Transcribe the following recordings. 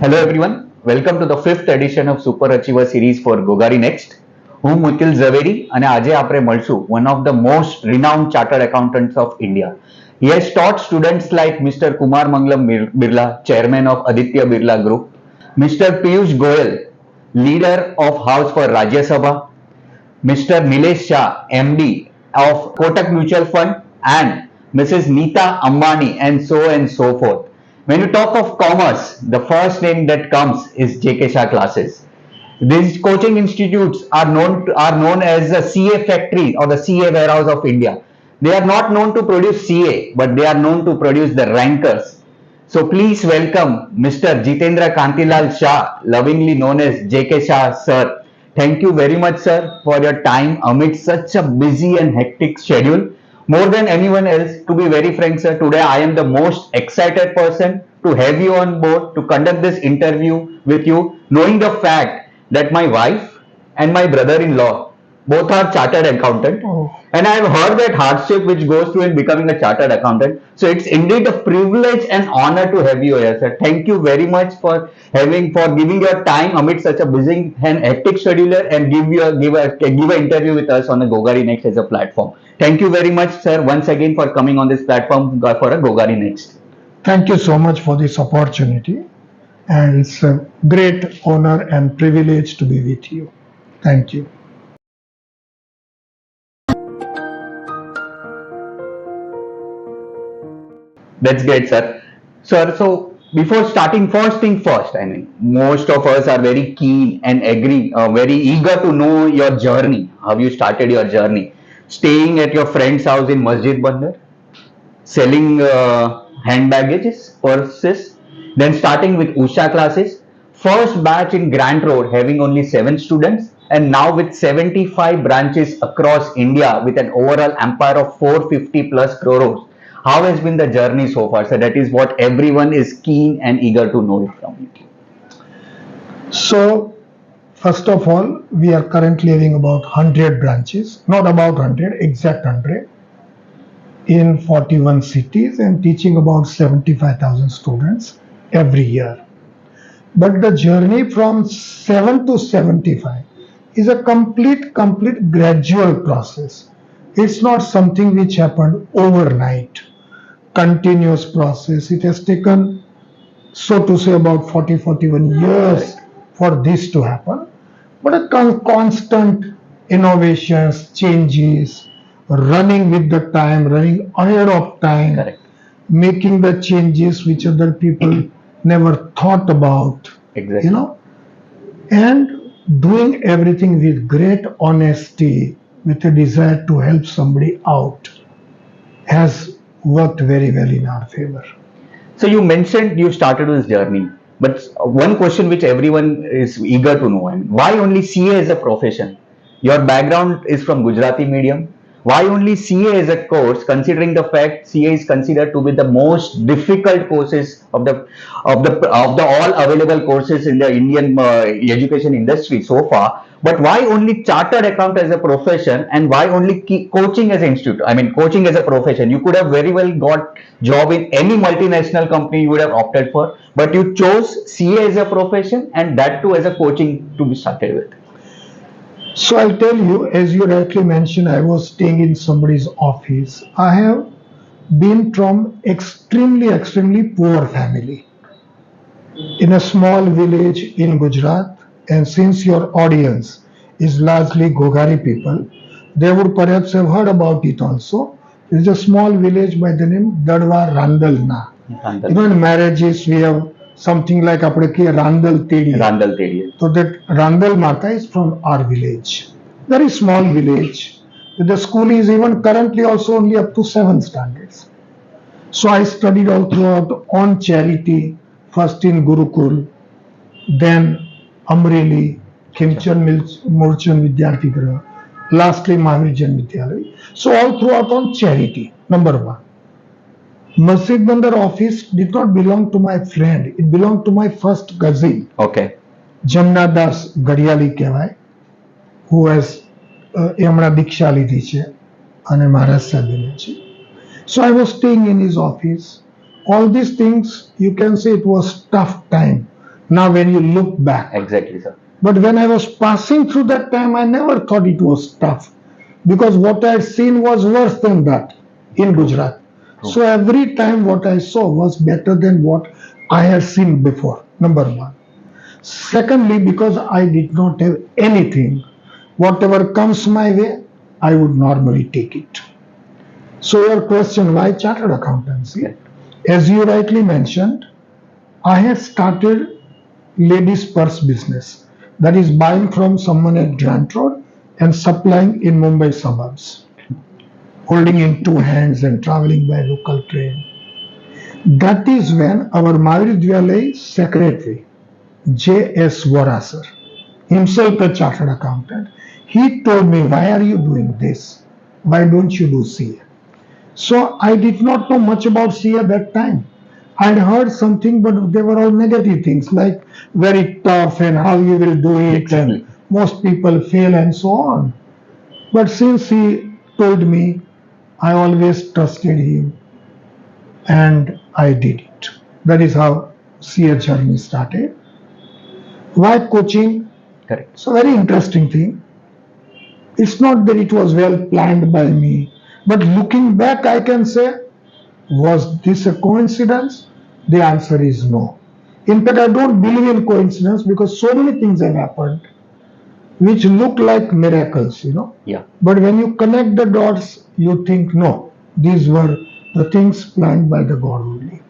Hello everyone, welcome to the 5th edition of Super Achiever series for Ghoghari Next. હું મુકિલ ઝવેરી અને આજે આપણે મળશું one of the most renowned chartered accountants of India. He has taught students like Mr. Kumar Mangalam Birla, chairman of Aditya Birla Group, Mr. Piyush Goyal, leader of House for Rajya Sabha, Mr. Nilesh Shah, MD of Kotak Mutual Fund, and Mrs. Neeta Ambani, and so forth. When you talk of commerce, the first name that comes is JK Shah Classes. These coaching institutes are known as the CA factory or the CA warehouse of India. They are not known to produce CA, but they are known to produce the rankers. So please welcome Mr. Jitendra Kantilal Shah, lovingly known as JK Shah, sir. Thank you very much, sir, for your time amid such a busy and hectic schedule. More than anyone else, to be very frank, sir, today I am the most excited person to have you on board to conduct this interview with you, knowing the fact that my wife and my brother-in-law both are chartered accountant, and I have heard that hardship which goes through in becoming a chartered accountant. So it's indeed a privilege and honor to have you here, sir. Thank you very much for giving your time amid such a busy and hectic scheduler and give an interview with us on the Ghoghari Next as a platform. Thank you very much, sir, once again for coming on this platform for a Ghoghari Next. Thank you so much for this opportunity, and it's a great honor and privilege to be with you. Thank you. That's great, sir. Sir, so before starting, first thing first, I mean, most of us are very keen and very eager to know your journey, how you started your journey. Staying at your friend's house in Masjid Bandar, selling hand baggages, purses, then starting with Shah Classes, first batch in Grant Road having only 7 students, and now with 75 branches across India with an overall empire of 450 plus crores. How has been the journey so far? So that is what everyone is keen and eager to know from you. So, first of all, we are currently having about 100 branches, not about 100, exact 100, in 41 cities and teaching about 75,000 students every year. But the journey from 7 to 75 is a complete gradual process. It's not something which happened overnight. Continuous process. It has taken, so to say, about 41 years for this to happen. But a constant innovations, changes, running with the time, running ahead of time, Correct. making the changes which other people never thought about, Exactly. And doing everything with great honesty, with a desire to help somebody out, has worked very well in our favor. So you mentioned you started this journey, but one question which everyone is eager to know: why only CA as a profession? Your background is from Gujarati medium. Why only CA as a course, considering the fact CA is considered to be the most difficult courses of the all available courses in the Indian education industry so far? But why only chartered account as a profession, and why only coaching as an institute? I mean, coaching as a profession. You could have very well got job in any multinational company you would have opted for, but you chose CA as a profession, and that too as a coaching to be started with. So I'll tell you, as you rightly mentioned, I was staying in somebody's office. I have been from extremely poor family in a small village in Gujarat, and since your audience is largely Ghoghari people, they would perhaps have heard about it also. There's a small village by the name Dadwa Randalna. In marriages, we have something like Randal Tedi. Randal Tedi. So that Randal Mata is from our village. Very small village. The school is even currently also only up to 7 standards. So I studied all throughout on charity, first in Gurukul, then Amreli, Khimchand Murchand Vidyarthi Graha, lastly Mahavir Vidyalaya. So all throughout on charity, number 1. Masjid Bandar office did not belong to my friend. It belonged to my first cousin. Okay. Jamna Das Gadiali કહેવાય, who has એમણે દીક્ષા લીધી છે અને મહારાષ્ટ્ર બને છે. So I was staying in his office. All these things, you can say it was tough time Now, when you look back, Exactly, sir. but when I was passing through that time, I never thought it was tough because what I had seen was worse than that in Gujarat. True. So every time what I saw was better than what I had seen before, number one. Secondly, because I did not have anything, whatever comes my way, I would normally take it. So your question, why chartered accountancy? Okay. As you rightly mentioned, I had started ladies' purse business. That is buying from someone at Grant Road and supplying in Mumbai suburbs, holding in two hands and traveling by local train. That is when our Mahavidyalaya secretary, J.S. Warasar, himself a chartered accountant, he told me, why are you doing this? Why don't you do CA? So I did not know much about CA at that time. I'd heard something, but they were all negative things like very tough and how you will do it, and most people fail and so on. But since he told me, I always trusted him and I did it. That is how CA journey started. Why coaching? Correct. It's a very interesting thing. It's not that it was well planned by me, but looking back, I can say, was this a coincidence? The answer is no. In fact, I don't believe in coincidence because so many things have happened which look like miracles, Yeah. But when you connect the dots, you think, no, these were the things planned by the God only.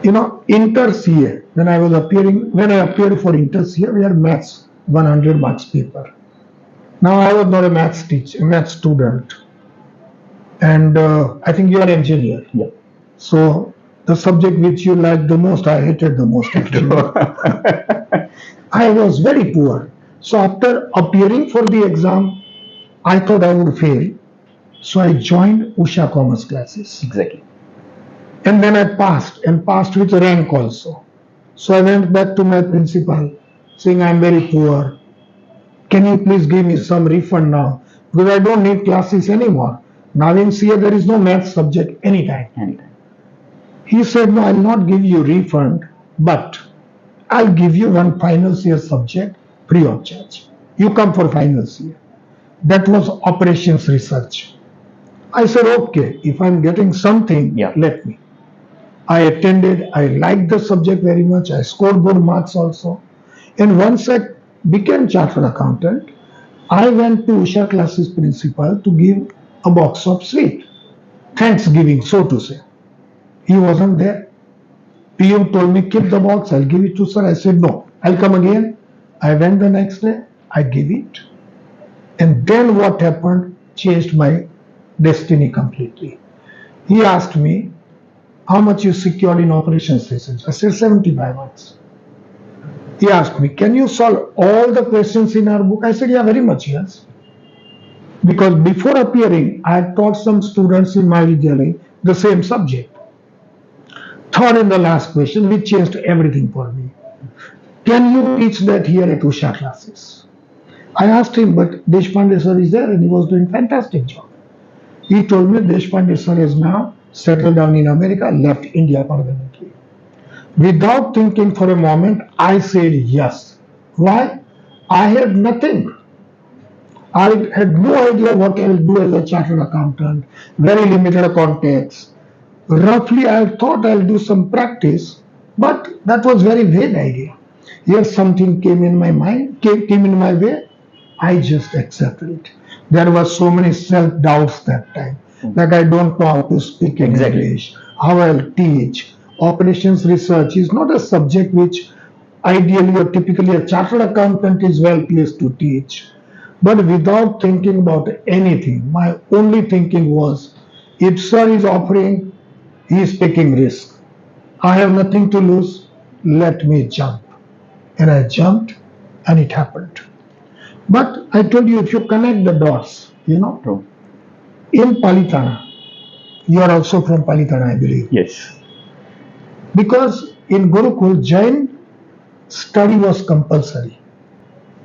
Inter CA, when I appeared for Inter CA, we had maths, 100 marks paper. Now I was not a maths teacher, a maths student, and I think you are an engineer. Yeah. So the subject which you liked the most, I hated the most actually. I was very poor. So after appearing for the exam, I thought I would fail. So I joined Usha Commerce Classes. Exactly. And then I passed and passed with rank also. So I went back to my principal saying, I'm very poor. Can you please give me some refund now? Because I don't need classes anymore. Now in CA there is no math subject anytime. Anytime. He said, no, I'll not give you refund, but I'll give you one final year subject free of charge. You come for final year. That was operations research. I said, okay, if I'm getting something, Yeah. let me. I attended, I liked the subject very much, I scored good marks also. And once I became chartered accountant, I went to Shah Classes principal to give a box of sweet. Thanksgiving, so to say. He wasn't there. PM told me, keep the box, I'll give it to sir. I said, no, I'll come again. I went the next day, I gave it. And then what happened changed my destiny completely. He asked me, how much you secured in operations research? I said, 75 marks. He asked me, can you solve all the questions in our book? I said, yeah, very much, yes. Because before appearing, I had taught some students in my Vidyalaya the same subject. Third and the last question, which changed everything for me. Can you teach that here at Usha Classes? I asked him, but Deshpande sir is there and he was doing fantastic job. He told me Deshpande sir is now settled down in America, left India permanently. Without thinking for a moment, I said yes. Why? I had nothing. I had no idea what I will do as a chartered accountant, very limited context. Roughly, I thought I'll do some practice, but that was very vague idea. Here something came in my mind, came in my way, I just accepted it. There were so many self-doubts that time. Like I don't know how to speak English, how I'll teach. Operations research is not a subject which ideally or typically a chartered accountant is well placed to teach. But without thinking about anything, my only thinking was, if sir is offering, he is taking risk. I have nothing to lose, let me jump. And I jumped and it happened. But I told you, if you connect the dots, True. in Palitana, you are also from Palitana, I believe. Yes. Because in Gurukul, Jain study was compulsory.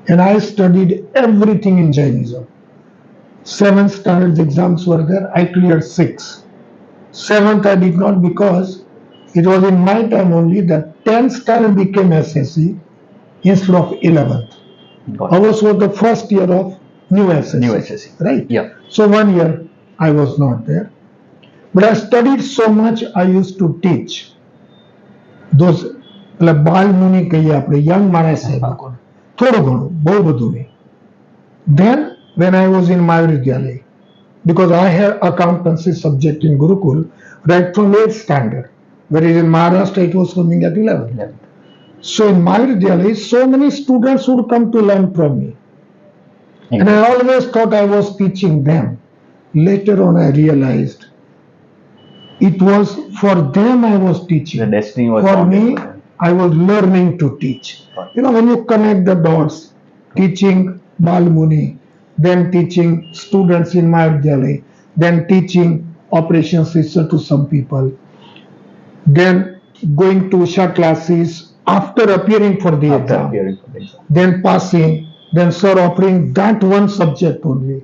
And I studied everything in Jainism. 7 standards exams were there, I cleared 6. 7th I did not because It was in my time only that 10th standard became SSC instead of 11th. Got it. Ours was the first year of new SSC. New SSC. Right? Yeah. So 1 year I was not there. But I studied so much, I used to teach. Those બાલ મુનિ કહીએ આપણે young માણસ છે લોકોને થોડું ઘણું બહુ બધું નહીં. Then when I was in Mahavidyalaya, because I had accountancy subject in Gurukul right from 8th standard, whereas in Maharashtra it was coming at 11th. So in Mahavidyalaya, so many students would come to learn from me. And I always thought I was teaching them. Later on I realized it was for them I was teaching. The destiny was for bounded. me, I was learning to teach. You know, when you connect the dots, teaching Balmuni, then teaching students in Mahavidyalaya, then teaching operations sister to some people, then going to Shah Classes after appearing for the exam, then passing, then sir offering that one subject only.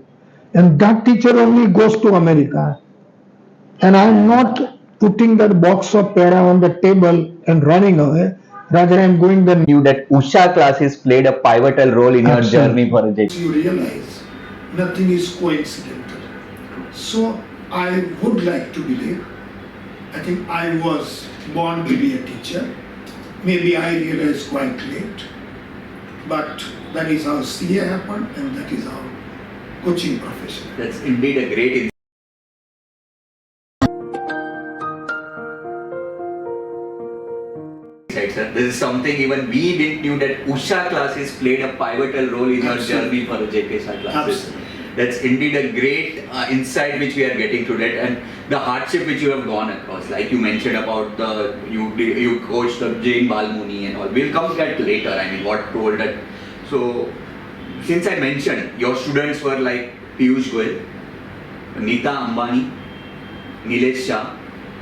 And that teacher only goes to America. And I'm not putting that box of pera on the table and running away. Rather, I'm going the Knew that Shah Classes played a pivotal role in your journey for a JKSC. You realize nothing is coincidental. So I would like to believe, I think I was born to be a teacher. Maybe I realized quite late, but that is how CA happened and that is how coaching profession. That's indeed a great insight, sir. This is something even we didn't knew that Shah Classes played a pivotal role in your journey for the JKSC classes. Absolutely. That's indeed a great insight which we are getting today, and the hardship which you have gone across, like you mentioned about you coached the Jain Balmuni and all. We'll come to that later. I mean, what told that. So, since I mentioned your students were like Piyush Goyal, Nita Ambani, Nilesh Shah.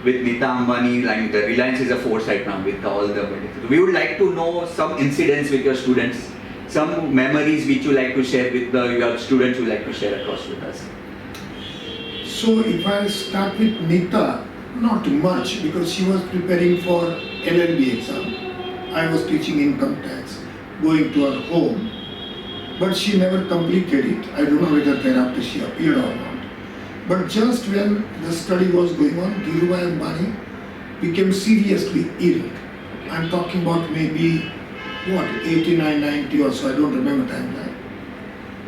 With Nita Ambani, like the Reliance is a force right now with all the. We would like to know some incidents with your students, some memories which you like to share with your students. You like to share across with us. So if I start with Nita, not much because she was preparing for LLB exam. I was teaching income tax, going to her home, but she never completed it. I don't know whether thereafter she appeared or not. But just when the study was going on, Dhirubhai Ambani became seriously ill. I'm talking about maybe, 89, 90 or so, I don't remember timeline.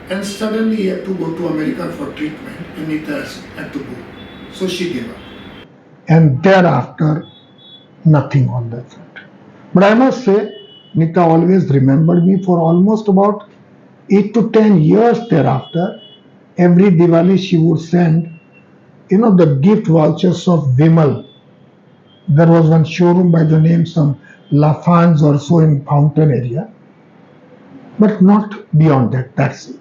And suddenly he had to go to America for treatment and Nita had to go. So she gave up. and thereafter nothing on that front. But I must say, Nita always remembered me for almost about 8 to 10 years thereafter. Every Diwali she would send, the gift vouchers of Vimal. There was one showroom by the name some Lafan's or so in Fountain area. But not beyond that, that's it.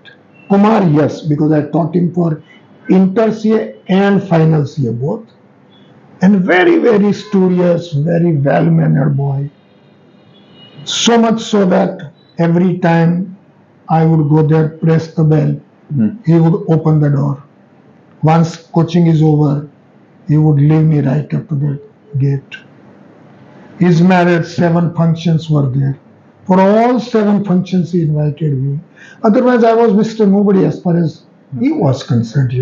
Kumar, yes, because I taught him for inter CA and final CA both. And very, very studious, very well-mannered boy. So much so that every time I would go there, press the bell, he would open the door. Once coaching is over, he would leave me right up to the gate. He's married, 7 functions were there. For all 7 functions, he invited me. Otherwise, I was Mr. Nobody as far as he was concerned,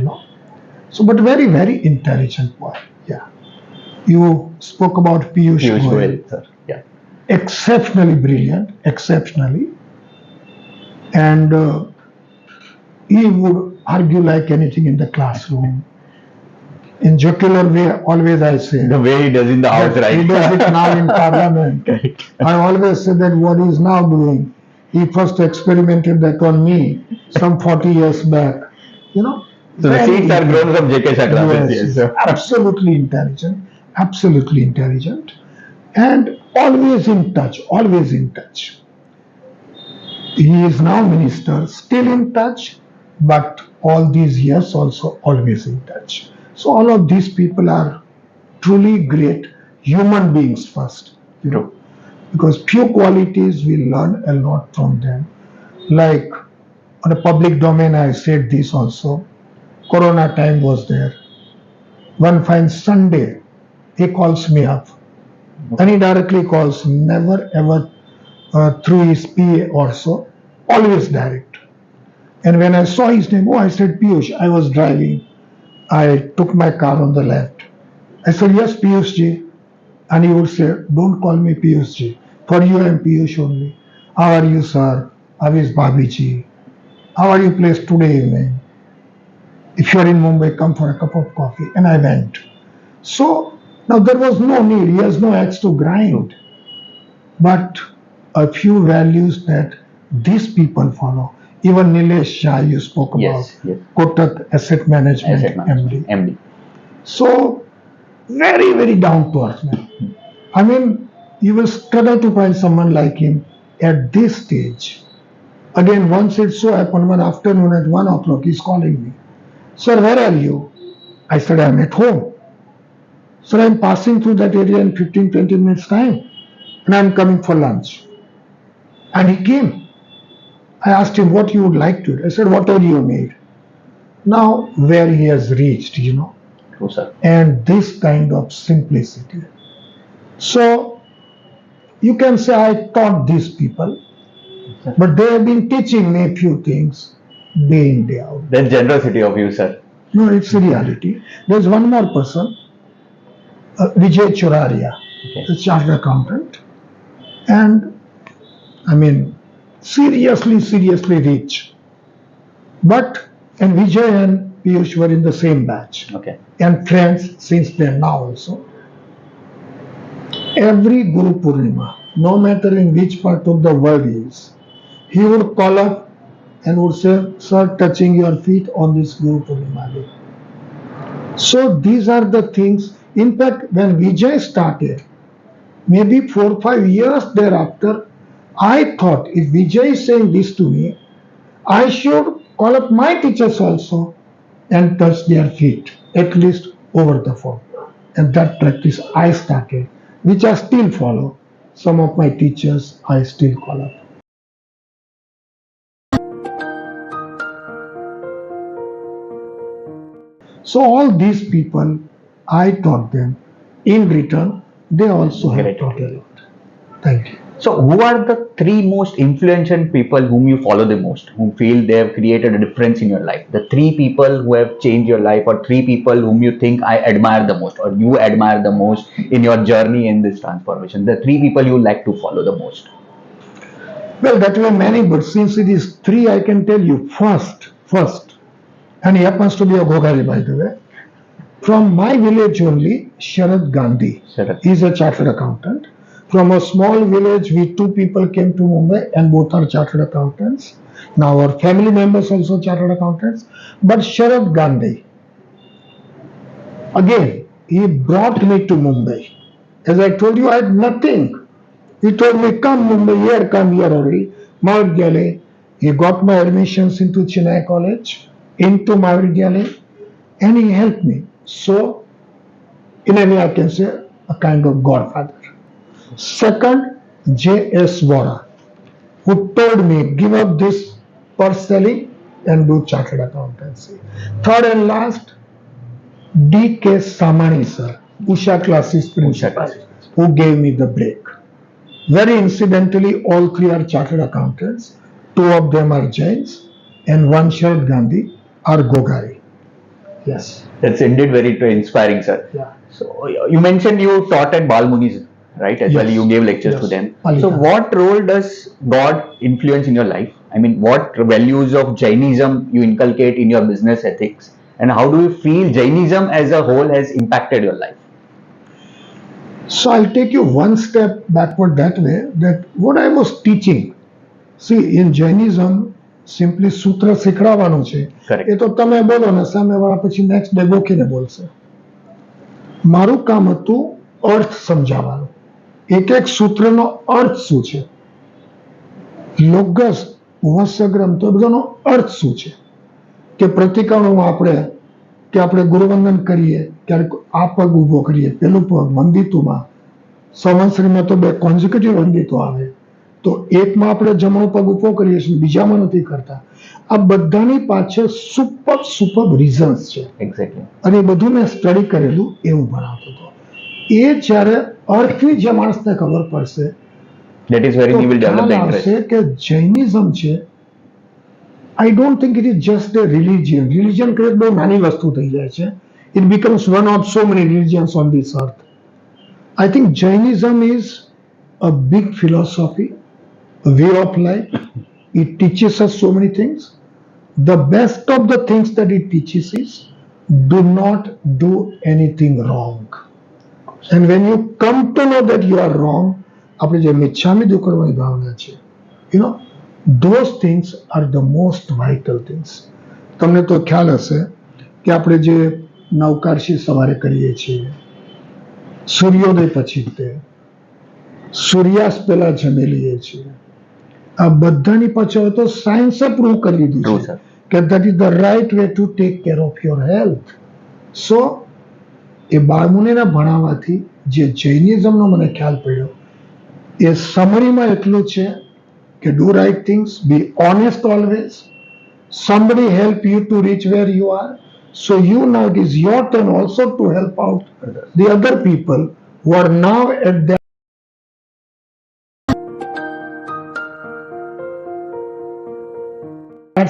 So, but very, very intelligent boy. Yeah. You spoke about Piyush Goyal. Sir. Yeah. Exceptionally brilliant, exceptionally. And he would argue like anything in the classroom. In jocular way, always I say. The way he does in the house, that right? He does it now in Parliament. I always say that what he is now doing, he first experimented that on me some 40 years back. So the seeds are grown from JKSC classes. Yes, Yes. absolutely intelligent, and always in touch, always in touch. He is now minister, still in touch, but all these years also always in touch. So all of these people are truly great human beings first, because few qualities we learn a lot from them. Like on the public domain, I said this also. Corona time was there. One fine Sunday, he calls me up. And he directly calls, never ever through his PA or so, always direct. And when I saw his name, oh, I said, Piyush, I was driving. I took my car on the left. I said, yes, Piyush ji. And he would say, don't call me Piyush ji. For you, I am Piyush only. How are you, sir? How is Bhabhi ji? How are you placed today evening? If you are in Mumbai, come for a cup of coffee. And I went. So now there was no need. He has no axe to grind. But a few values that these people follow. Even Nilesh Shah, you spoke about, Yes. Kotak Asset Management, Asset management, MD. MD. So very, very down to earth man. I mean, you will struggle to find someone like him at this stage. Again, once it so happened one afternoon at 1 o'clock, he's calling me. Sir, where are you? I said, I'm at home. Sir, I'm passing through that area in 15-20 minutes time and I'm coming for lunch. And he came. I asked him what you would like to eat. I said, whatever you need. Now, where he has reached, True, sir. and this kind of simplicity. So, you can say I taught these people, but they have been teaching me a few things day in, day out. That generosity of you, sir. No, it's a reality. There's one more person, Vijay Churaria, a chartered accountant, and I mean, seriously rich. But, and Vijay and Piyush were in the same batch. Okay. And friends since then now also. Every Guru Purnima, no matter in which part of the world he is, he would call up and would say, sir, touching your feet on this Guru Purnima day. So these are the things. In fact, when Vijay started, maybe 4 or 5 years thereafter, I thought if Vijay is saying this to me, I should call up my teachers also and touch their feet, at least over the phone. And that practice I started, which I still follow. Some of my teachers I still call up. So all these people, I taught them. In return, they also have Great. taught a lot. Thank you. So, who are the three most influential people whom you follow the most, whom feel they have created a difference in your life? The three people who have changed your life, or three people whom you think I admire the most, or you admire the most in your journey in this transformation. The three people you like to follow the most. Well, that were many, but since it is three, I can tell you. First, and he happens to be a Ghoghari, by the way. From my village only, Sharad Gandhi. Sharad. He is a chartered accountant. From a small village, we two people came to Mumbai and both are chartered accountants. Now our family members also chartered accountants. But Sharad Gandhi, again, he brought me to Mumbai. As I told you, I had nothing. He told me, come Mumbai, come here only. Mahavidyalaya. He got my admissions into Chennai College, into Mahavidyalaya, and he helped me. So, in a way, I can say a kind of godfather. Second, J.S. Vora, who told me, give up this purse selling and do chartered accountancy. Third and last, D.K. Samani sir, Shah Classes principal, who gave me the break. Very incidentally, all three are chartered accountants. Two of them are Jains and one Sharad Gandhi are Ghoghari. Yes. That's indeed very inspiring, sir. Yeah. So, you mentioned you taught at Balmuni's, right? As well, Yes. you gave lectures Yes. to them. Palika. So, what role does God influence in your life? I mean, what values of Jainism you inculcate in your business ethics? And how do you feel Jainism as a whole has impacted your life? So I'll take you one step backward that way, that what I was teaching. See, in Jainism, simply સૂત્ર શીખડાવવાનું છે. Correct. એ તો તમે બોલો ને સામેવાળા પછી next day ગોખીને બોલશે. મારું કામ હતું અર્થ સમજાવવાનું. એક એક સૂત્રનો અર્થ શું છે, લોગસ વસગ્રમ, તો એ બધાનો અર્થ શું છે, કે પ્રતિકારોમાં આપણે ગુરુવંદન કરીએ ત્યારે આ પગ ઊભો કરીએ, પેલું પગ વંદિતુમાં સંવત્સરીમાં તો બે કોન્ઝિક્યુટિવ વંદિતો આવે, તો એકમાં આપણે જમણો પગ ઊભો કરીએ છીએ, બીજામાં નથી કરતા. આ બધાની પાછળ સુપર રીઝન્સ છે. Exactly. અને એ બધું મેં સ્ટડી કરેલું એવું ભણાવતો હતો. એ જ્યારે અર્થની જે માણસને ખબર પડશે That is wherein તો you will develop ખ્યાલ the આવશે interest. કે જૈનિઝમ છે, I don't think it is just a religion. Religion કદાચ બહુ નાની વસ્તુ થઈ જાય છે. It becomes one of so many religions on this earth. I think Jainism is a big philosophy, a way of life. It teaches us so many things. The best of the things that it teaches is do not do anything wrong. And when you come to know that you are wrong, આપણે જે મિચ્છામી દુક્કડવાની ભાવના છે, you know, those things are the most vital things. તમને તો ખ્યાલ હશે કે આપણે જે નવકારશી સવારે કરીએ છીએ, સૂર્યોદય પછી તે સૂર્યાસ્ત પહેલા જમી લઈએ છીએ, આ બધાની પાછળ તો સાયન્સે પ્રૂવ કરી દીધું True, છે sir. કે that is the right way to take care of your health. So એ બાળમુનિને ભણાવવાથી જે જૈનિઝમનો મને ખ્યાલ પડ્યો એ સમરીમાં એટલું છે કે do right things, be honest always, somebody help you to reach where you are, so you know it is your turn also to help out the other people who are now at that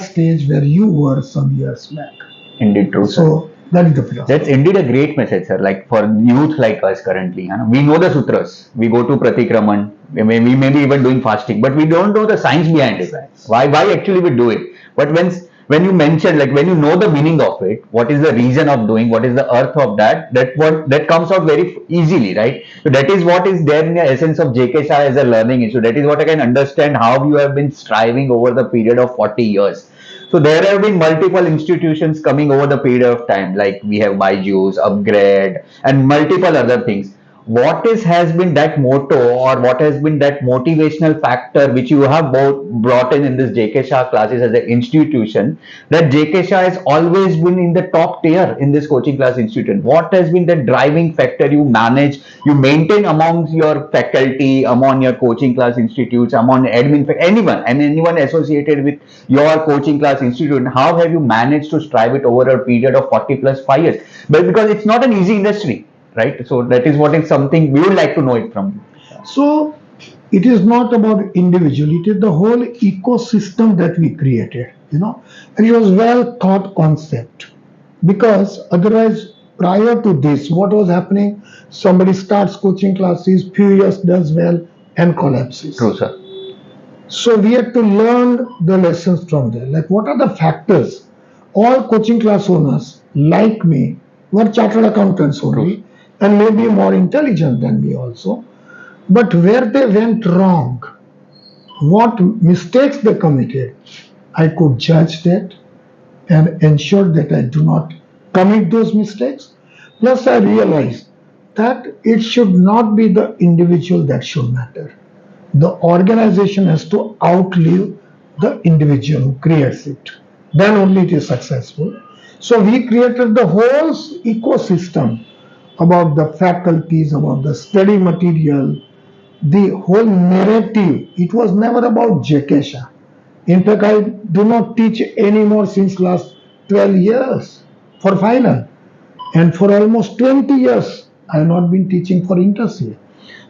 stage where you were some years back. Indeed, true, sir. So that is the philosophy. That's indeed a great message, sir. Like for youth like us currently, we know the sutras. We go to Pratikraman. We may be even doing fasting, but we don't know the science behind it. Why actually we do it? But when you mention, like when you know the meaning of it, what is the reason of doing, what is the earth of that comes out very easily, right? So that is what is there in the essence of JKSC as a learning issue. That is what I can understand how you have been striving over the period of 40 years. So there have been multiple institutions coming over the period of time, like we have Byju's, Upgrade, and multiple other things. What has been that motto, or what has been that motivational factor which you have brought in this JK Shah classes as an institution, that JK Shah has always been in the top tier in this coaching class institution? What has been the driving factor you maintain amongst your faculty, among your coaching class institutes, among admin, anyone associated with your coaching class institute? How have you managed to strive it over a period of 40 plus 5 years? But because it's not an easy industry, right? So that is what is something we would like to know it from you. So it is not about individual, it is the whole ecosystem that we created, you know, and it was well thought concept, because otherwise prior to this what was happening, somebody starts coaching classes, few years does well and collapses. True, sir. So we had to learn the lessons from there, like what are the factors. All coaching class owners like me were chartered accountants only. True. And maybe more intelligent than me also, but where they went wrong, what mistakes they committed, I could judge that and ensure that I do not commit those mistakes. Plus I realized that it should not be the individual that should matter. The organization has to outlive the individual who creates it. Then only it is successful. So we created the whole ecosystem about the faculties, about the study material, the whole narrative. It was never about JKSC. In fact, I do not teach anymore since last 12 years for final. And for almost 20 years, I have not been teaching for internship.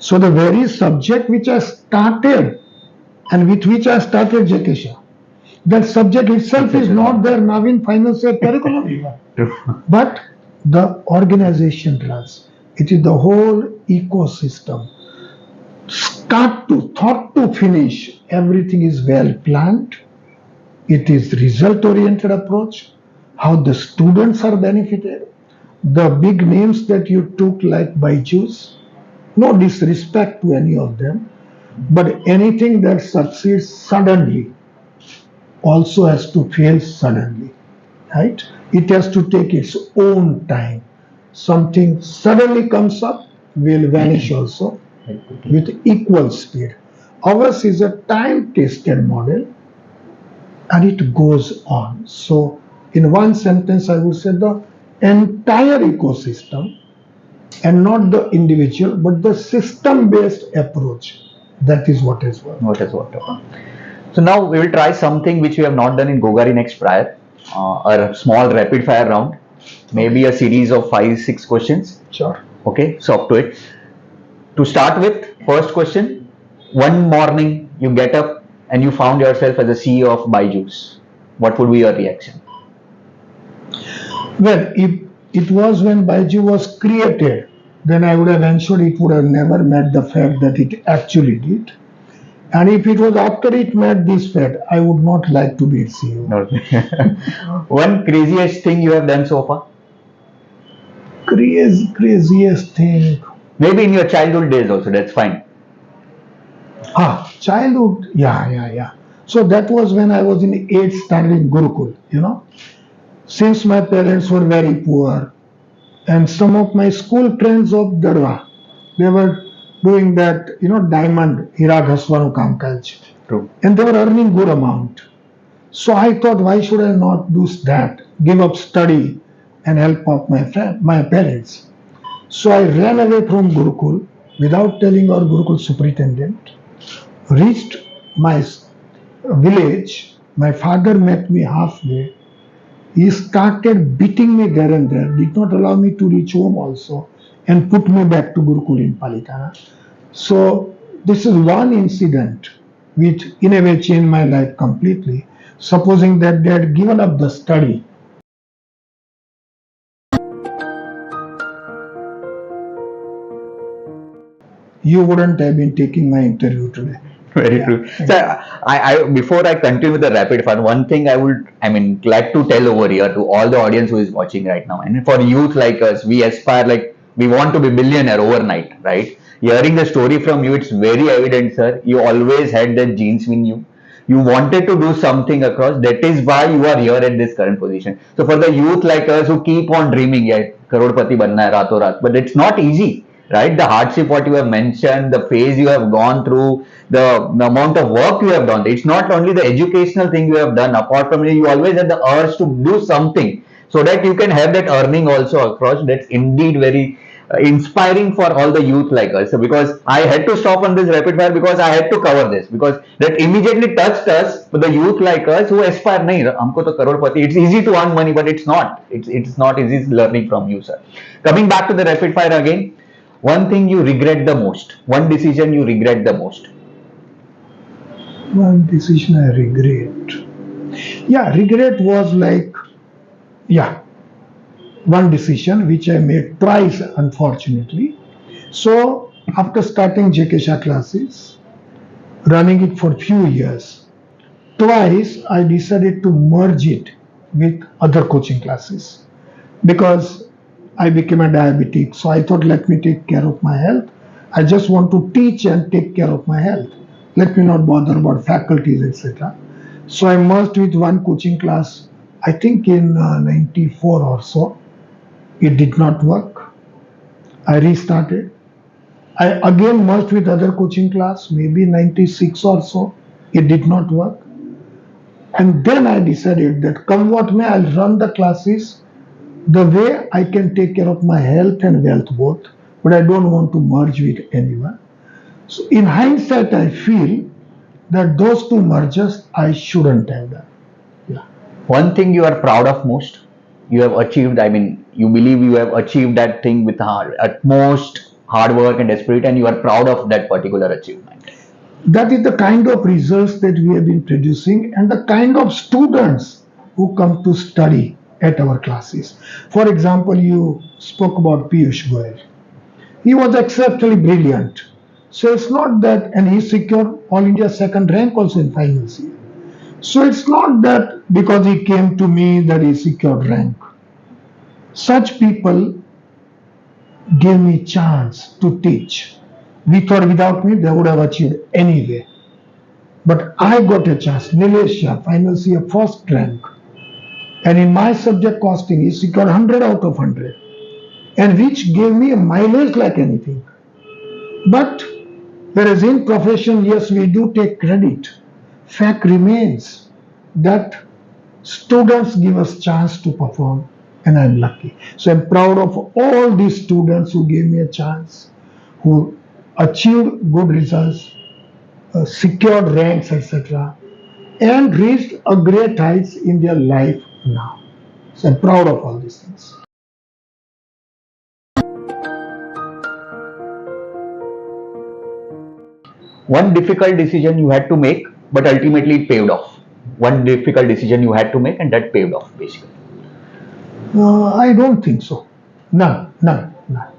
So the very subject which I started and with which I started JKSC, that subject itself is not there now in final year curriculum. But the organization runs. It is the whole ecosystem. Start to, thought to finish, everything is well planned. It is result-oriented approach. How the students are benefited. The big names that you took like Byju's, no disrespect to any of them, but anything that succeeds suddenly also has to fail suddenly, right? It has to take its own time. Something suddenly comes up, will vanish also with equal speed. Ours is a time-tested model and it goes on. So in one sentence, I would say the entire ecosystem and not the individual, but the system-based approach. That is what is worked. What is what? So now we will try something which we have not done in Ghoghari Next prior. A small rapid fire round, maybe a series of 5-6 questions. Sure. Okay, so up to it. To start with, first question. One morning you get up and you found yourself as a CEO of Byju's. What would be your reaction? Well, if it was when Baiju was created, then I would have ensured it would have never met the fact that it actually did. And if it was after it met this fact, I would not like to be its CEO. Okay. One craziest thing you have done so far? Craziest thing. Maybe in your childhood days also, that's fine. Childhood. Yeah. So that was when I was in 8th standard in Gurukul. Since my parents were very poor, and some of my school friends of Darwa, they were doing that, diamond, hira ghaswanu kaam kaj. True. And they were earning good amount. So I thought, why should I not do that? Give up study and help out my parents. So I ran away from Gurukul without telling our Gurukul superintendent. Reached my village. My father met me halfway. He started beating me there and there, did not allow me to reach home also, and put me back to Gurukul in Palitana. So this is one incident which in a way changed my life completely. Supposing that they had given up the study, you wouldn't have been taking my interview today. Very true. So, before I continue with the rapid fire, one thing glad to tell over here to all the audience who is watching right now, and for youth like us, we aspire, like, we want to be billionaire overnight, right? Hearing the story from you, it's very evident, sir. You always had that genes in you. You wanted to do something across. That is why you are here at this current position. So for the youth like us who keep on dreaming, yeah, crorepati banna hai rato raat, but it's not easy, right? The hardship what you have mentioned, the phase you have gone through, the amount of work you have done. It's not only the educational thing you have done. Apart from it, you always had the urge to do something so that you can have that earning also across. That's indeed very inspiring for all the youth like us. So because I had to stop on this rapid fire because I had to cover this because that immediately touched us for the youth like us who aspire. Nahi, humko to crorepati. It's easy to earn money, but it's not. It's not easy learning from you, sir. Coming back to the rapid fire again. One thing you regret the most. One decision you regret the most. One decision I regret. Yeah, regret was one decision which I made twice, unfortunately. So after starting Shah Classes, running it for few years, twice I decided to merge it with other coaching classes because I became a diabetic. So I thought, let me take care of my health. I just want to teach and take care of my health. Let me not bother about faculties, etc. So I merged with one coaching class, I think in 94 or so. It did not work. I restarted. I again merged with other coaching class, maybe 96 or so. It did not work. And then I decided that come what may, I'll run the classes the way I can take care of my health and wealth both, but I don't want to merge with anyone. So in hindsight, I feel that those two mergers I shouldn't have done. Yeah. One thing you are proud of most, you have achieved. You believe you have achieved that thing with utmost hard work and spirit, and you are proud of that particular achievement. That is the kind of results that we have been producing and the kind of students who come to study at our classes. For example, you spoke about Piyush Goyal. He was exceptionally brilliant. So it's not that, and he secured All India second rank also in finals. So it's not that because he came to me that he secured rank. Such people gave me chance to teach. We thought without me they would have achieved anyway. But I got a chance. Nilesh Shah, final year first rank. And in my subject costing, he secured 100 out of 100. And which gave me a mileage like anything. But whereas in profession, yes, we do take credit. Fact remains that students give us chance to perform, and I'm lucky. So I'm proud of all these students who gave me a chance, who achieved good results, secured ranks, etc., and reached a great heights in their life now. So I'm proud of all these things. One difficult decision you had to make, but ultimately it paid off. One difficult decision you had to make, and that paid off, basically. I don't think so. None, none, none.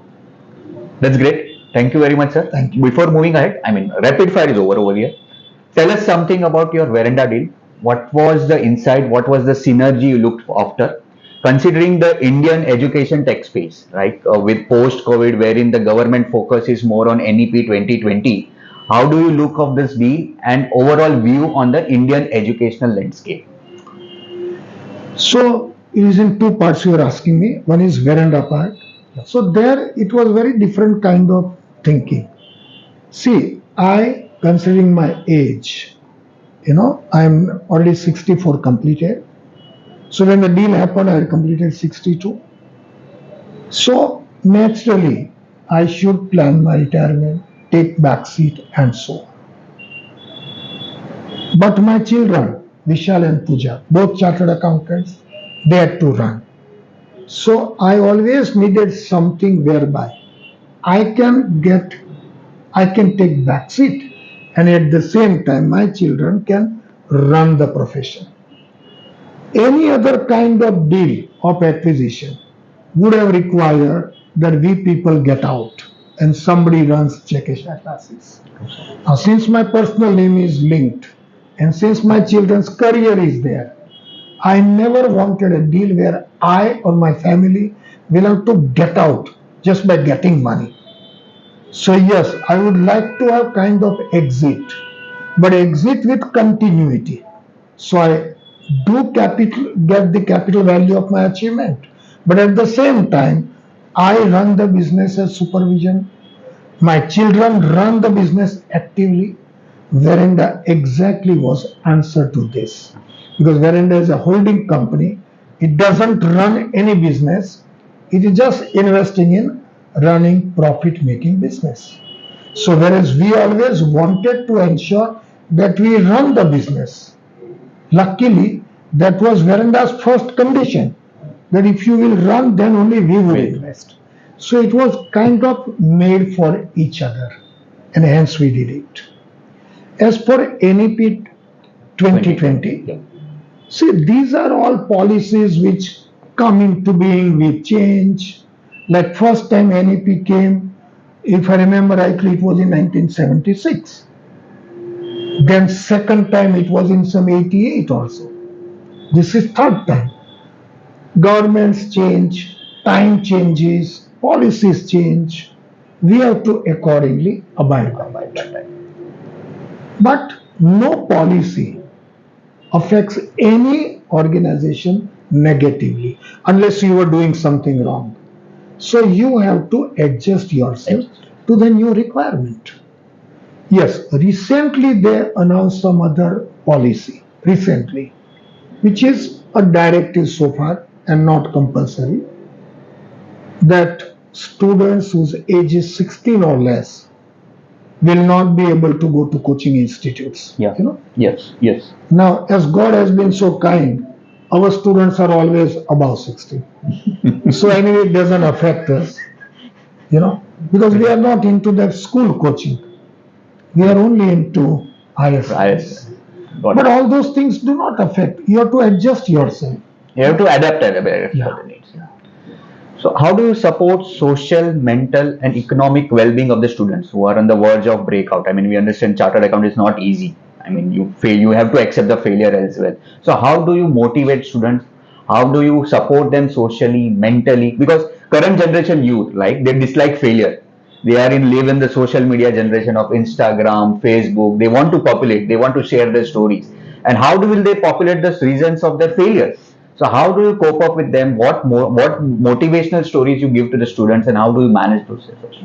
That's great. Thank you very much, sir. Thank you. Before moving ahead, I mean, rapid fire is over here. Tell us something about your veranda deal. What was the insight? What was the synergy you looked after? Considering the Indian education tech space, right, with post-COVID, wherein the government focus is more on NEP 2020, how do you look of this deal and overall view on the Indian educational landscape? So it is in two parts you are asking me. One is veranda part. So there it was very different kind of thinking. See, I considering my age, I'm already 64 completed. So when the deal happened, I had completed 62. So naturally, I should plan my retirement, take back seat, and so on. But my children, Vishal and Pooja, both chartered accountants, they had to run. So I always needed something whereby I can get, I can take back seat, and at the same time, my children can run the profession. Any other kind of deal of acquisition would have required that we people get out and somebody runs Shah Classes. Now, since my personal name is linked and since my children's career is there, I never wanted a deal where I or my family will have to get out just by getting money. So yes, I would like to have kind of exit, but exit with continuity. So I do get the capital value of my achievement, but at the same time, I run the business as supervision. My children run the business actively. Veranda exactly was answer to this, because Veranda is a holding company. It doesn't run any business. It is just investing in running profit-making business. So whereas we always wanted to ensure that we run the business, luckily that was Veranda's first condition, that if you will run, then only we will invest. So it was kind of made for each other, and hence we did it. As for NEP 2020, see, these are all policies which come into being with change. Like first time NEP came, if I remember rightly, it was in 1976. Then second time it was in some 88 also. This is third time. Governments change, time changes, policies change. We have to accordingly abide by it. But no policy affects any organization negatively unless you are doing something wrong. So you have to adjust yourself to the new requirement. Yes, recently they announced some other policy, recently, which is a directive so far and not compulsory, that students whose age is 16 or less will not be able to go to coaching institutes. Yeah. Yes. Yes. Now, as God has been so kind, our students are always above 16. So anyway, it doesn't affect us, because we are not into that school coaching. We are only into higher studies. But all those things do not affect. You have to adjust yourself. You have to adapt for the needs. So how do you support social, mental and economic well-being of the students who are on the verge of breakout? I mean, we understand chartered account is not easy. I mean, you fail, you have to accept the failure as well. So how do you motivate students? How do you support them socially, mentally? Because current generation youth, like, they dislike failure. They are live in the social media generation of Instagram, Facebook. They want to populate, they want to share their stories. And how will they populate the reasons of their failures? So how do you cope up with them? What motivational stories you give to the students, and how do you manage those efforts?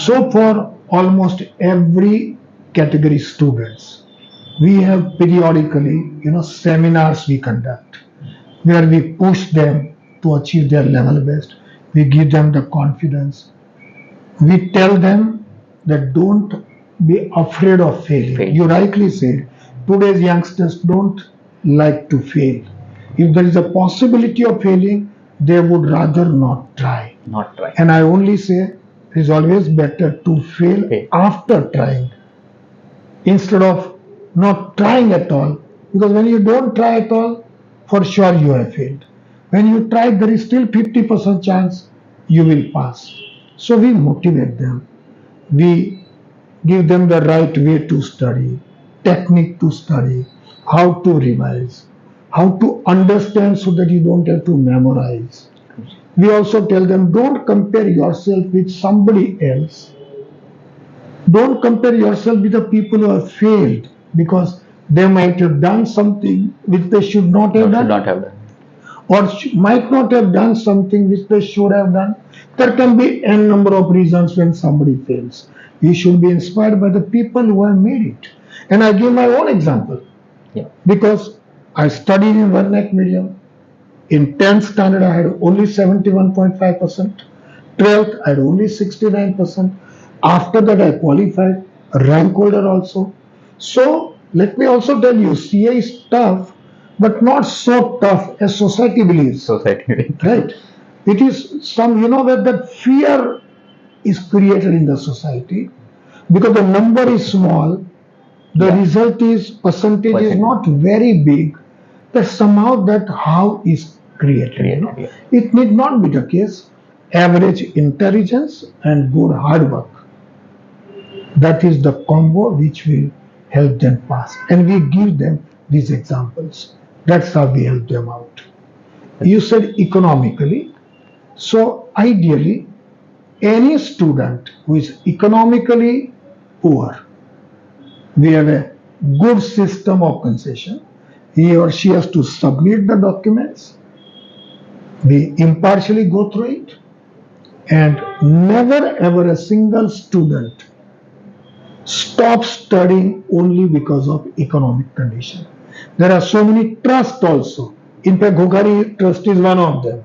So for almost every category students, we have periodically, seminars we conduct where we push them to achieve their level best. We give them the confidence. We tell them that don't be afraid of failing. You rightly said, today's youngsters don't like to fail. If there is a possibility of failing, they would rather not try. Not try. And I only say it is always better to fail after trying instead of not trying at all. Because when you don't try at all, for sure you have failed. When you try, there is still 50% chance you will pass. So we motivate them. We give them the right way to study, technique to study, how to revise, how to understand so that you don't have to memorize. We also tell them don't compare yourself with somebody else. Don't compare yourself with the people who have failed because they might have done something which they should not have No, should done, not have done. or might not have done something which they should have done. There can be n number of reasons when somebody fails. You should be inspired by the people who have made it. And I give my own example Yeah. because I studied in vernac medium. In 10th standard, I had only 71.5%. 12th, I had only 69%. After that, I qualified, rank holder also. So, let me also tell you, CA is tough, but not so tough as society believes. Society. Right? It is some, that fear is created in the society because the number is small, the Yeah. result is percentage is not very big, that somehow that how is created. Yeah. It need not be the case. Average intelligence and good hard work, that is the combo which will help them pass, and we give them these examples. That's how we help them out. You said economically, so ideally any student who is economically poor, we have a good system of concession. He or she has to submit the documents. We impartially go through it, and never ever a single student stops studying only because of economic condition. There are so many trusts also. In fact, Ghoghari Trust is one of them,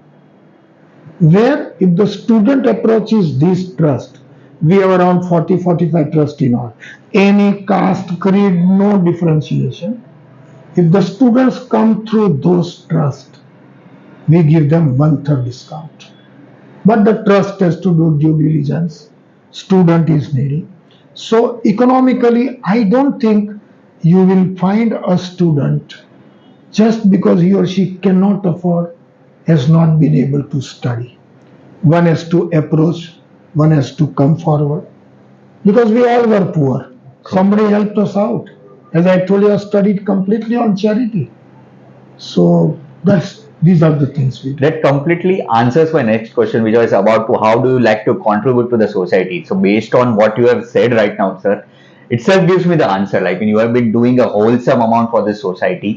where if the student approaches this trust, we have around 40-45 trusts in all. Any caste, creed, no differentiation. If the students come through those trusts, we give them 1/3 discount. But the trust has to do due diligence. Student is needy. So economically, I don't think you will find a student just because he or she cannot afford has not been able to study. One has to approach, one has to come forward. Because we all were poor. Somebody helped us out. As I told you, I studied completely on charity. So these are the things we do. That completely answers my next question, which was about how do you like to contribute to the society. So based on what you have said right now, sir, itself gives me the answer. Like when you have been doing a wholesome amount for this society.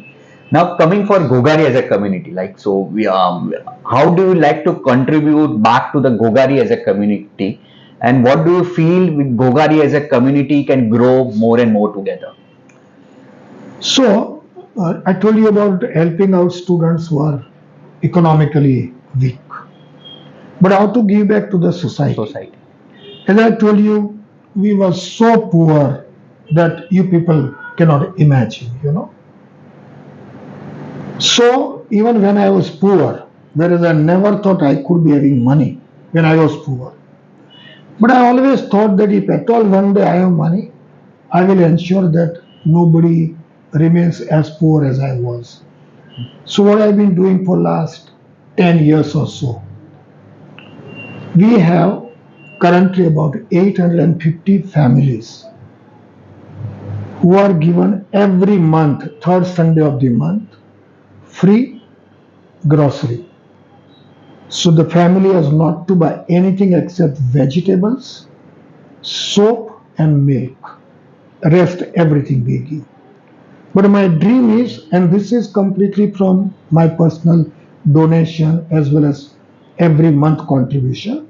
Now coming for Ghoghari as a community, like so we how do you like to contribute back to the Ghoghari as a community, and what do you feel with Ghoghari as a community can grow more and more together? So, I told you about helping out students who are economically weak. But how to give back to the society? As I told you, we were so poor that you people cannot imagine. So, even when I was poor, whereas I never thought I could be having money when I was poor. But I always thought that if at all one day I have money, I will ensure that nobody remains as poor as I was. So what I've been doing for last 10 years or so, we have currently about 850 families who are given every month, third Sunday of the month, free grocery. So the family has not to buy anything except vegetables, soap and milk. Rest everything we give. But my dream is, and this is completely from my personal donation as well as every month contribution.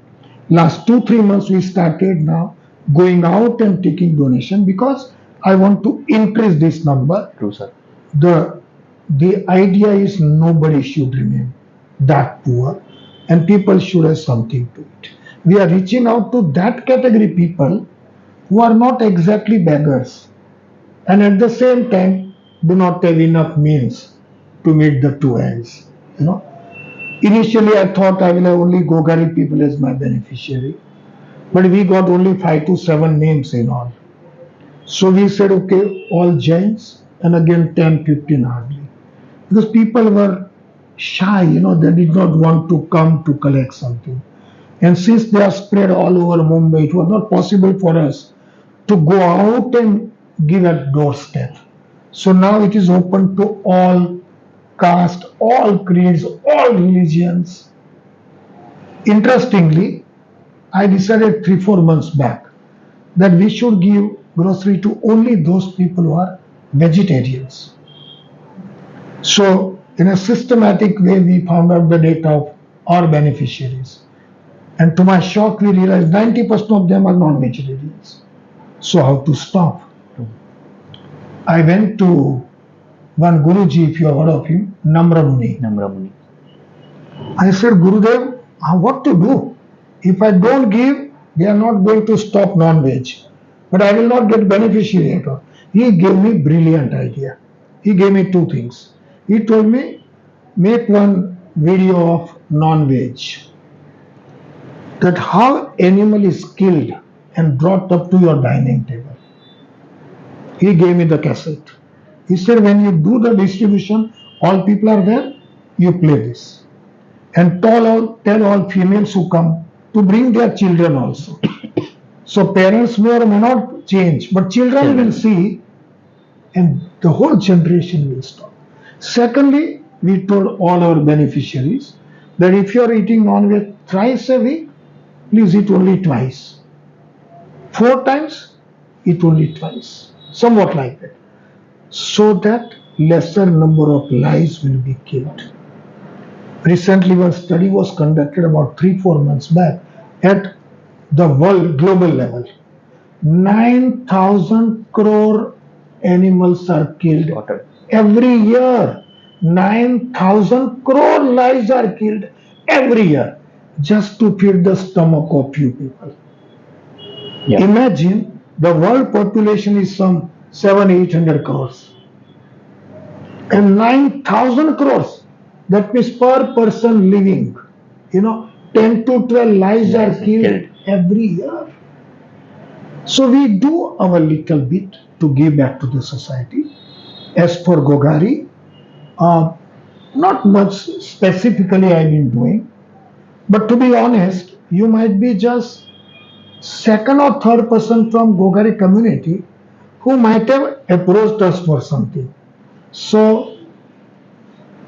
Last 2-3 months we started now going out and taking donation because I want to increase this number. True, sir. The idea is nobody should remain that poor and people should have something to eat. We are reaching out to that category people who are not exactly beggars and at the same time do not have enough means to meet the two ends. Initially, I thought I will have only Ghoghari people as my beneficiary, but we got only 5 to 7 names in all. So we said, okay, all Jains, and again 10, 15 hardly. Because people were shy, they did not want to come to collect something. And since they are spread all over Mumbai, it was not possible for us to go out and give at doorstep. So now it is open to all caste, all creeds, all religions. Interestingly, I decided 3, 4 months back that we should give grocery to only those people who are vegetarians. So, in a systematic way, we found out the data of our beneficiaries. And to my shock, we realized 90% of them are non vegetarians. So, how to stop? I went to one Guruji, if you have heard of him, Namramuni. Namramuni. I said, Gurudev, what to do? If I don't give, they are not going to stop non-veg. But I will not get beneficiary at all. He gave me brilliant idea. He gave me 2 things. He told me, make one video of non-veg. That how animal is killed and brought up to your dining table. He gave me the cassette. He said, when you do the distribution, all people are there, you play this. And tell all females who come to bring their children also. So parents may or may not change, but children will see and the whole generation will stop. Secondly, we told all our beneficiaries that if you are eating non-veg thrice a week, please eat only twice. 4 times, eat only twice. Somewhat like that. So that lesser number of lives will be killed. Recently, one study was conducted about 3, 4 months back at the world global level. 9,000 crore animals are killed every year. 9,000 crore lives are killed every year just to feed the stomach of few people. Yeah. Imagine the world population is some 700-800 crores and 9,000 crores. That means per person living, 10 to 12 lives are killed every year. So we do our little bit to give back to the society. As for Ghoghari, not much specifically I've been doing, but to be honest, you might be just second or third person from Ghoghari community who might have approached us for something. So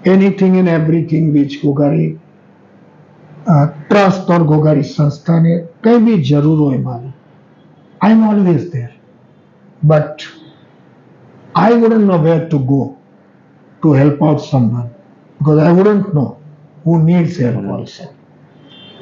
anything and everything which Ghoghari trust और गोगारी संस्था ने कहीं भी जरूर हो हमारी I am always there but I wouldn't know where to go to help out someone because I wouldn't know who needs help also.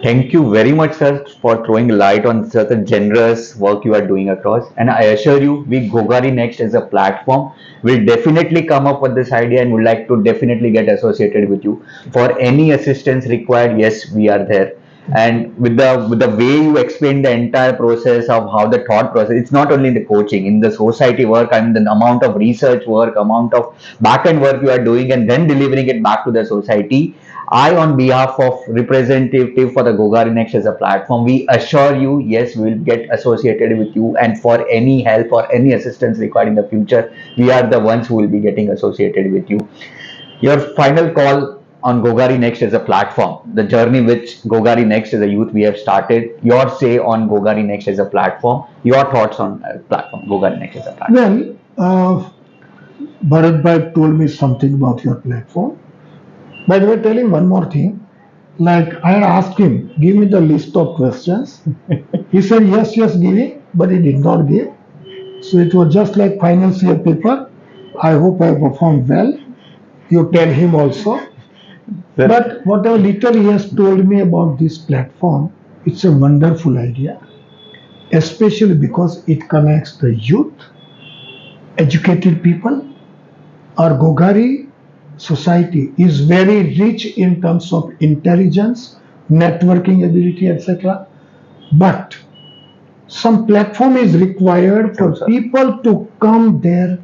Thank you very much, sir, for throwing light on such a generous work you are doing across. And I assure you, we Ghoghari Next as a platform will definitely come up with this idea and would like to definitely get associated with you. For any assistance required, yes, we are there. And with the way you explain the entire process of how the thought process, it's not only the coaching, in the society work, I mean the amount of research work, amount of back end work you are doing and then delivering it back to the society. I, on behalf of representative for the Ghoghari Next as a platform, we assure you, yes, we will get associated with you, and for any help or any assistance required in the future, we are the ones who will be getting associated with you. Your final call on Ghoghari Next as a platform, the journey which Ghoghari Next as a youth we have started, your say on Ghoghari Next as a platform, your thoughts on platform, Ghoghari Next as a platform. Well, Bharat Bhai told me something about your platform. By the way, tell him one more thing. Like I had asked him, give me the list of questions. He said yes, giving, but he did not give. So it was just like final year paper. I hope I performed well. You tell him also. But whatever little he has told me about this platform, it's a wonderful idea, especially because it connects the youth, educated people. Our Ghoghari society is very rich in terms of intelligence, networking ability, etc. But some platform is required for people to come there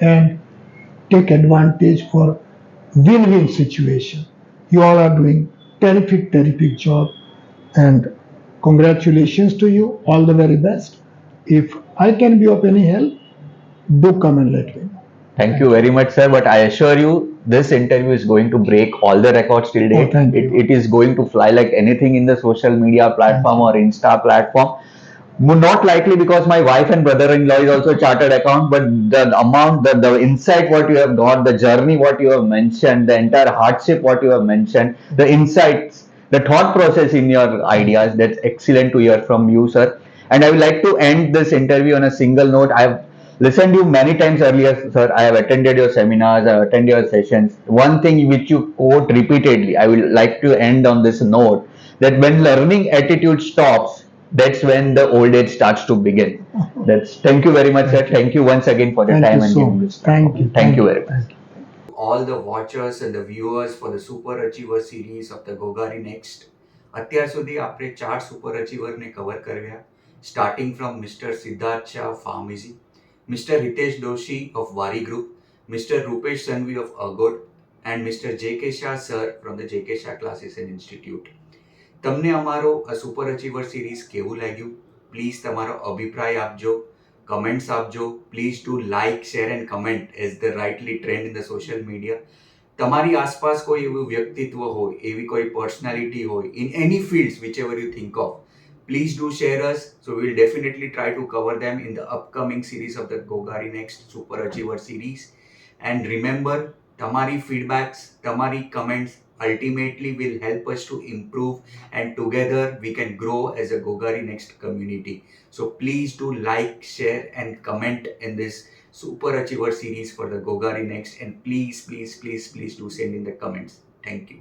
and take advantage for win-win situation. You all are doing terrific job, and congratulations to you. All the very best. If I can be of any help, Do come and let me know. Thank you very much, sir. But I assure you, this interview is going to break all the records till Oh, date. thank you. It is going to fly like anything in the social media platform or Insta platform. Not likely because my wife and brother-in-law is also chartered account, but the amount, the insight what you have got, the journey what you have mentioned, the entire hardship what you have mentioned, the insights, the thought process in your ideas, that's excellent to hear from you, sir. And I would like to end this interview on a single note. I have listened to you many times earlier, sir. I have attended your seminars, I have attended your sessions. One thing which you quote repeatedly, I would like to end on this note, that when learning attitude stops, that's when the old age starts to begin. That's Thank you very much, sir. Thank you once again for your Thank you time and so giving much. this platform. Thank you very much. Thank you. All the watchers and the viewers for the Super Achiever series of the Ghoghari Next. અત્યાર સુધી આપણે 4 super અચીવરને cover કર્યા, starting from mister Siddharth Shah pharmacy, mister Hitesh Doshi of Waaree group, mister Rupesh Sanghvi of Agod and mister JK Shah sir from the JK Shah classes and institute. તમને અમારો આ super અચીવર series કેવું લાગ્યું? પ્લીઝ તમારો અભિપ્રાય આપજો, કમેન્ટ્સ આપજો. Please do like, share and comment as the rightly trend in the social media. તમારી આસપાસ કોઈ એવું વ્યક્તિત્વ હોય, એવી કોઈ પર્સનાલિટી હોય, in any fields which ever you think of, please do share us. So we'll definitely try to cover them in the upcoming series of the Ghoghari Next Super Achiever series. And remember, tamari feedbacks, tamari comments ultimately will help us to improve, and together we can grow as a Ghoghari Next community. So please do like, share and comment in this Super Achiever series for the Ghoghari Next, and please do send in the comments. Thank you.